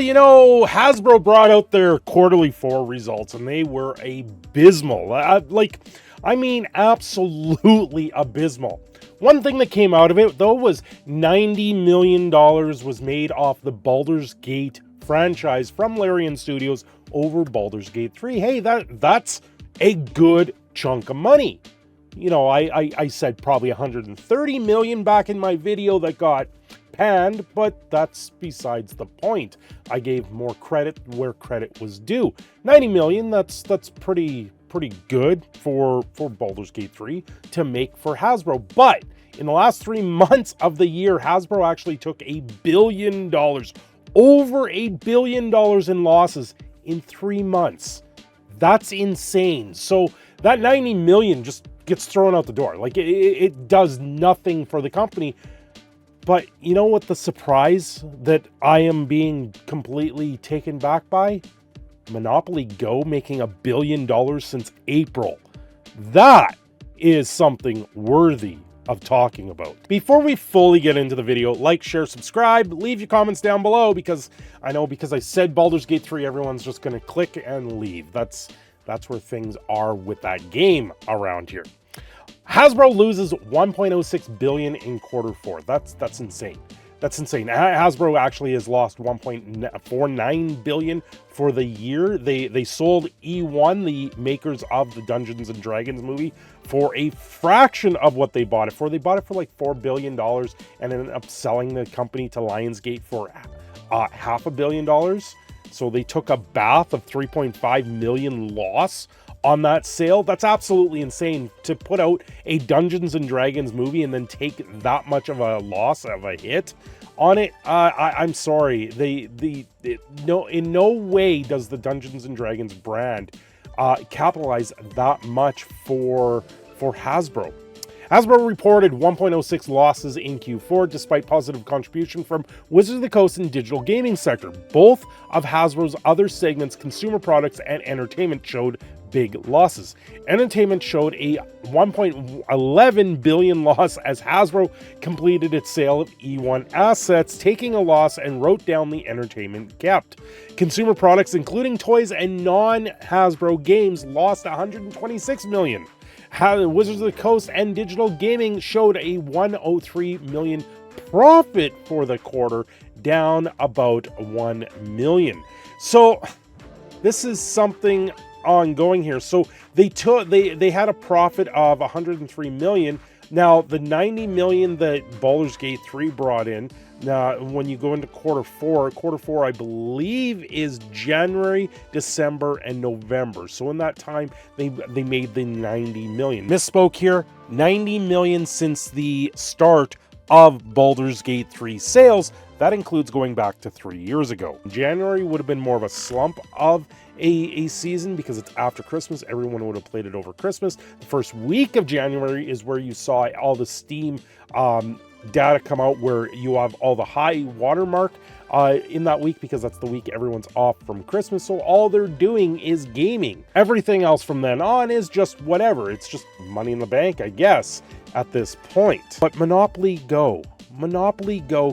you know, Hasbro brought out their quarterly 4 results and they were abysmal. I mean, absolutely abysmal. One thing that came out of it, though, was $90 million was made off the Baldur's Gate franchise from Larian Studios over Baldur's Gate 3. Hey, that's a good chunk of money. You know, I said probably 130 million back in my video that got panned, but that's besides the point. I gave more credit where credit was due. 90 million, that's pretty good for Baldur's Gate 3 to make for Hasbro. But in the last 3 months of the year, Hasbro actually took $1 billion, over $1 billion in losses in 3 months. That's insane. So that 90 million just gets thrown out the door. Like it does nothing for the company. But you know what the surprise that I am being completely taken back by? Monopoly Go making $1 billion since April. That is something worthy of talking about. Before we fully get into the video, like, share, subscribe, leave your comments down below, because I know because I said Baldur's Gate 3, everyone's just going to click and leave. That's where things are with that game around here. Hasbro loses $1.06 billion in quarter 4. That's insane. That's insane. Hasbro actually has lost $1.49 billion for the year. They sold E1, the makers of the Dungeons and Dragons movie, for a fraction of what they bought it for. They bought it for like $4 billion and ended up selling the company to Lionsgate for $500 million. So they took a bath of 3.5 million loss on that sale. That's absolutely insane to put out a Dungeons and Dragons movie and then take that much of a loss, of a hit on it. I'm sorry. In no way does the Dungeons and Dragons brand capitalize that much for Hasbro. Hasbro reported 1.06 losses in Q4, despite positive contribution from Wizards of the Coast and digital gaming sector. Both of Hasbro's other segments, consumer products and entertainment, showed big losses. Entertainment showed a 1.11 billion loss as Hasbro completed its sale of E1 assets, taking a loss, and wrote down the entertainment kept. Consumer products, including toys and non-Hasbro games, lost 126 million. Wizards of the Coast and digital gaming showed a 103 million profit for the quarter, down about 1 million. So this is something ongoing here. So they had a profit of 103 million. Now the 90 million that Baldur's Gate 3 brought in, now when you go into quarter four I believe is January, December, and November. So in that time they made the 90 million. Misspoke here. 90 million since the start of Baldur's Gate 3 sales. That includes going back to 3 years ago. January would have been more of a slump of a season because it's after Christmas. Everyone would have played it over Christmas. The first week of January is where you saw all the Steam data come out, where you have all the high watermark in that week, because that's the week everyone's off from Christmas. So all they're doing is gaming. Everything else from then on is just whatever. It's just money in the bank, I guess, at this point. But Monopoly Go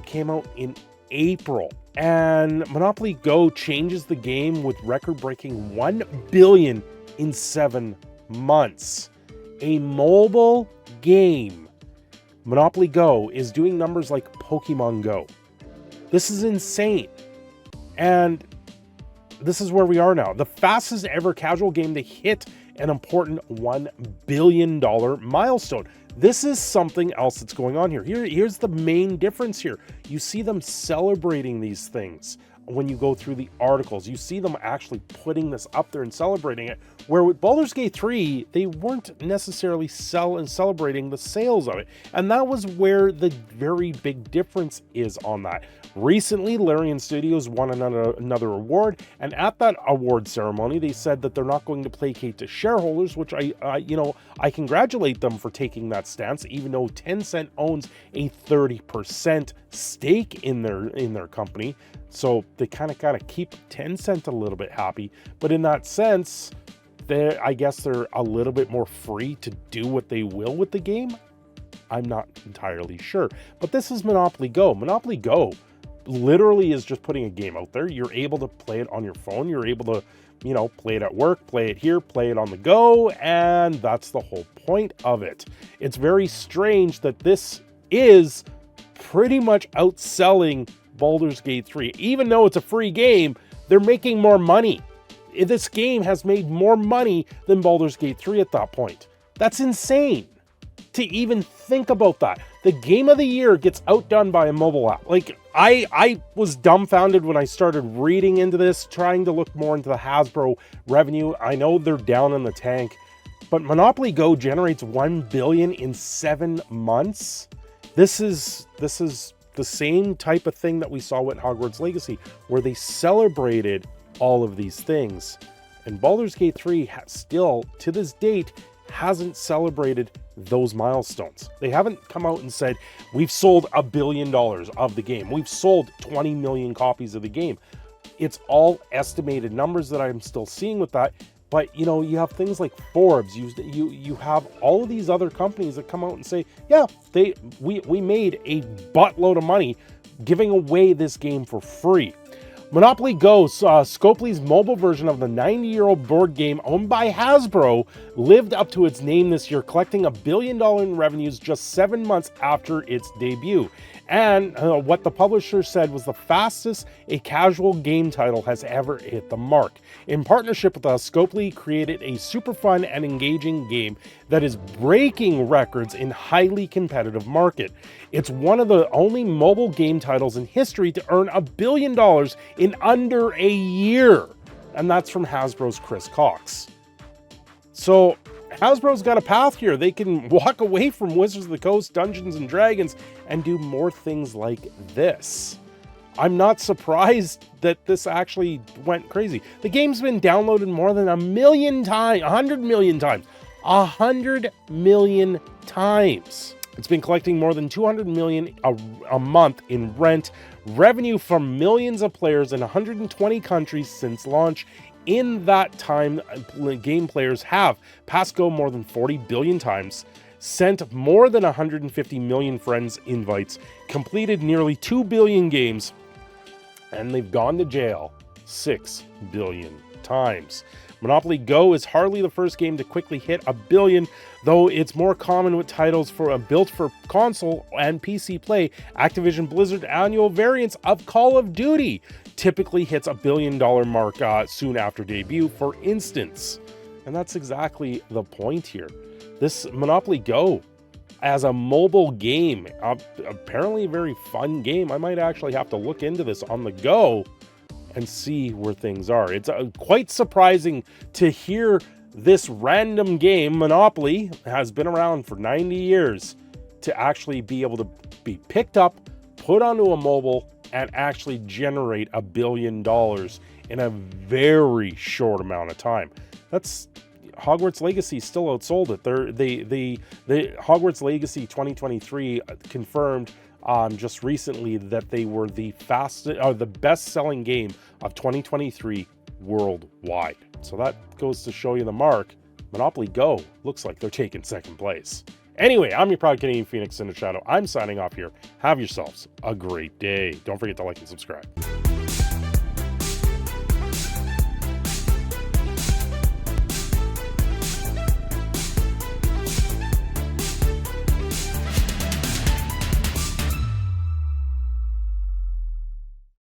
came out in April, and Monopoly Go changes the game with record-breaking 1 billion in 7 months. A mobile game, Monopoly Go, is doing numbers like Pokemon Go. This is insane. And this is where we are now. The fastest ever casual game to hit an important $1 billion milestone. This is something else that's going on here. Here's the main difference here. You see them celebrating these things when you go through the articles. You see them actually putting this up there and celebrating it, where with Baldur's Gate 3, they weren't necessarily celebrating the sales of it. And that was where the very big difference is on that. Recently, Larian Studios won another award, and at that award ceremony, they said that they're not going to placate to shareholders, which I congratulate them for taking that stance, even though Tencent owns a 30% stake in their company. So they kind of got to keep Tencent a little bit happy. But in that sense, I guess they're a little bit more free to do what they will with the game. I'm not entirely sure. But this is Monopoly Go. Monopoly Go, literally is just putting a game out there. You're able to play it on your phone. You're able to, you know, play it at work, play it here, play it on the go, and that's the whole point of it. It's very strange that this is pretty much outselling Baldur's Gate 3. Even though it's a free game, they're making more money. This game has made more money than Baldur's Gate 3 at that point. That's insane to even think about that. The game of the year gets outdone by a mobile app. Like, I was dumbfounded when I started reading into this, trying to look more into the Hasbro revenue. I know they're down in the tank, but Monopoly Go generates $1 billion in 7 months. This is the same type of thing that we saw with Hogwarts Legacy, where they celebrated all of these things. And Baldur's Gate 3 still, to this date, hasn't celebrated those milestones. They haven't come out and said, we've sold $1 billion of the game. We've sold 20 million copies of the game. It's all estimated numbers that I'm still seeing with that. But, you know, you have things like Forbes, you have all of these other companies that come out and say, yeah, we made a buttload of money giving away this game for free. Monopoly Go, Scopely's mobile version of the 90-year-old board game owned by Hasbro, lived up to its name this year, collecting $1 billion in revenues just 7 months after its debut. And what the publisher said was the fastest a casual game title has ever hit the mark. In partnership with us, Scopely created a super fun and engaging game that is breaking records in highly competitive market. It's one of the only mobile game titles in history to earn $1 billion in under a year. And that's from Hasbro's Chris Cox. So Hasbro's got a path here. They can walk away from Wizards of the Coast, Dungeons and Dragons, and do more things like this. I'm not surprised that this actually went crazy. The game's been downloaded more than 1 million times, 100 million times, 100 million times. It's been collecting more than 200 million a month in rent, revenue from millions of players in 120 countries since launch. In that time, game players have passed Go more than 40 billion times, sent more than 150 million friends invites, completed nearly 2 billion games, and they've gone to jail 6 billion times. Monopoly Go is hardly the first game to quickly hit $1 billion, though it's more common with titles built for console and PC play. Activision Blizzard annual variants of Call of Duty typically hits $1 billion mark soon after debut, for instance. And that's exactly the point here. This Monopoly Go, as a mobile game, apparently a very fun game. I might actually have to look into this on the go and see where things are. It's quite surprising to hear this random game, Monopoly, has been around for 90 years, to actually be able to be picked up, put onto a mobile, and actually generate $1 billion in a very short amount of time. That's Hogwarts Legacy still outsold it. The Hogwarts Legacy 2023 confirmed just recently that they were the best-selling game of 2023 worldwide. So that goes to show you the mark. Monopoly Go looks like they're taking second place. Anyway, I'm your proud Canadian Phoenix, Cindershadow. I'm signing off here. Have yourselves a great day. Don't forget to like and subscribe.